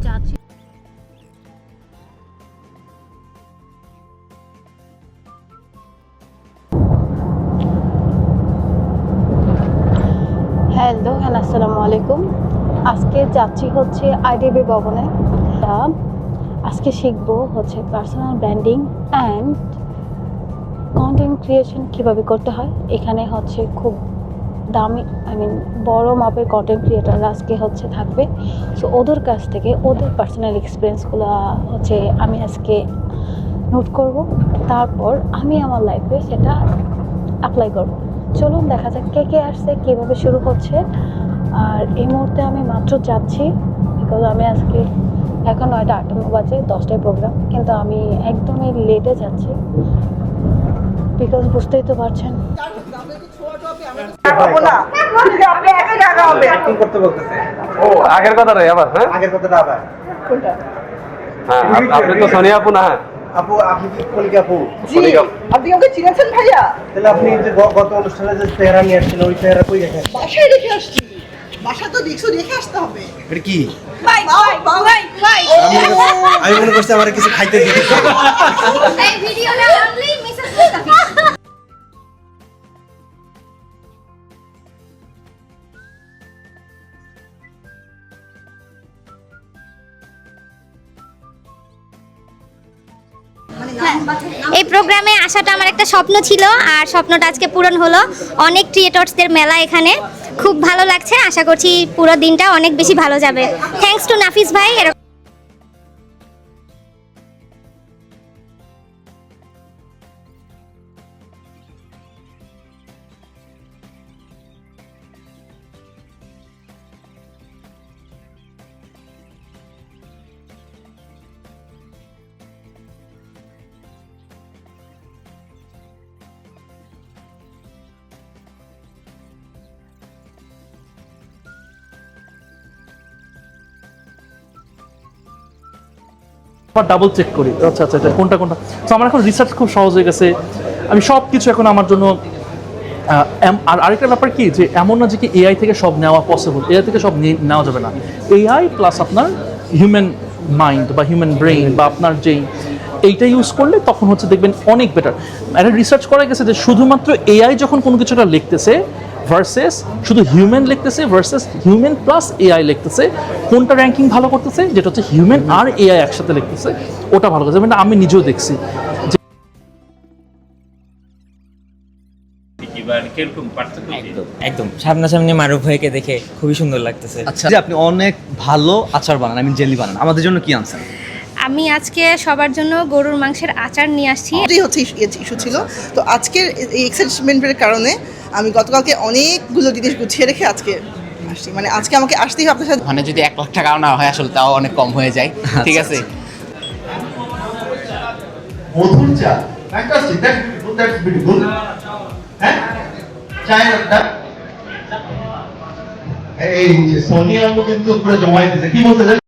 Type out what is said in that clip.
যাচ্ছি হ্যালো আসসালামু আলাইকুম। আজকে যাচ্ছি হচ্ছে আইডিবি ভবনে। আজকে শিখবো হচ্ছে personal branding and content creation কীভাবে করতে হয়। এখানে হচ্ছে খুব দামি বড় মাপের কন্টেন্ট ক্রিয়েটাররা আজকে হচ্ছে থাকবে। সো ওদের কাছ থেকে ওদের পার্সোনাল এক্সপিরিয়েন্সগুলো হচ্ছে আমি আজকে নোট করব, তারপর আমি আমার লাইফে সেটা অ্যাপ্লাই করব। চলুন দেখা যাক কে কে আসছে, কীভাবে শুরু হচ্ছে। আর এই মুহূর্তে আমি মাত্র যাচ্ছি, বিকজ আমি আজকে এখন 9টা 58 বাজে, 10টায় প্রোগ্রাম, কিন্তু আমি একদমই লেটে যাচ্ছি বিকজ বুঝতেই তো পারছেন। আগের কথা রে আবার, হ্যাঁ আগের কথাটা আবার কোনটা? হ্যাঁ আপনি তো সোনিয়া আপু না? আপু আপনি কি কলিকা আপু? জি, আপনি ওকে চিনেছেন ভাইয়া? তাহলে আপনি যে গত অনুষ্ঠানে যে চেহারা নিয়ে আসছিলেন ওই চেহারা কই রেখে আসছেন? বাসায় রেখে আসছি। বাসা তো রেখে আসতে হবে। এটা কি? ভাই আমি মনে করছি আমার কিছু খাইতে দিতে। এই ভিডিওটা অনলি মিসেস মুস্তাফিজ। এই প্রোগ্রামে আসাটা আমার একটা স্বপ্ন ছিল, আর স্বপ্নটা আজকে পূরণ হলো। অনেক ক্রিয়েটরসদের মেলা এখানে, খুব ভালো লাগছে। আশা করছি পুরো দিনটা অনেক বেশি ভালো যাবে। থ্যাঙ্কস টু নাফিস ভাই। ডাবল চেক করি, আচ্ছা আচ্ছা এটা কোনটা কোনটা। তো আমার এখন রিসার্চ খুব সহজ হয়ে গেছে। আমি সব কিছু এখন আমার জন্য আর আরেকটা ব্যাপার কি, যে এমন না যে কি এআই থেকে সব নেওয়া পসিবল, এআই থেকে সব নেওয়া যাবে না। এআই প্লাস আপনার হিউম্যান মাইন্ড বা হিউম্যান ব্রেইন বা আপনার যেই এইটা ইউজ করলে তখন হচ্ছে দেখবেন অনেক বেটার। একটা রিসার্চ করা গেছে যে শুধুমাত্র এআই যখন কোনো কিছুটা লিখতেছে ভার্সেস শুধু হিউম্যান লিখতেছে ভার্সেস হিউম্যান প্লাস এআই লিখতেছে, কোনটা র্যাঙ্কিং ভালো করতেছে, যেটা হচ্ছে হিউম্যান আর এআই একসাথে লিখতেছে ওটা ভালো করতেছে। মানে আমি নিজেও দেখছি যে একদম সামনাসামনি মারুফ ভাইকে দেখে খুবই সুন্দর লাগতেছে। আচ্ছা, যে আপনি অনেক ভালো আচার বানান, জেলি বানান, আমাদের জন্য কি আনছেন? আমি আজকে সবার জন্য গরুর মাংসের আচার নিয়ে আসছি। এটাই হচ্ছে ইস্যু ছিল। তো আজকের এই এক্সাইটমেন্টের কারণে আমি গতকালকে অনেকগুলো জিনিস গুছিয়ে রেখে আজকে আসছি। মানে আজকে আমাকে আসতেই হবে আপনার সাথে। মানে যদি 1 লাখ টাকাও না হয় আসলে তাও অনেক কম হয়ে যায়। ঠিক আছে। মধুর চা ফ্যান্টাস্টিক, দ্যাটস বিউটিফুল। হ্যাঁ চায়নাটা এই সোনিয়া আপু কিন্তু পুরো জমাই দিয়েছে। কি বলতে চাই?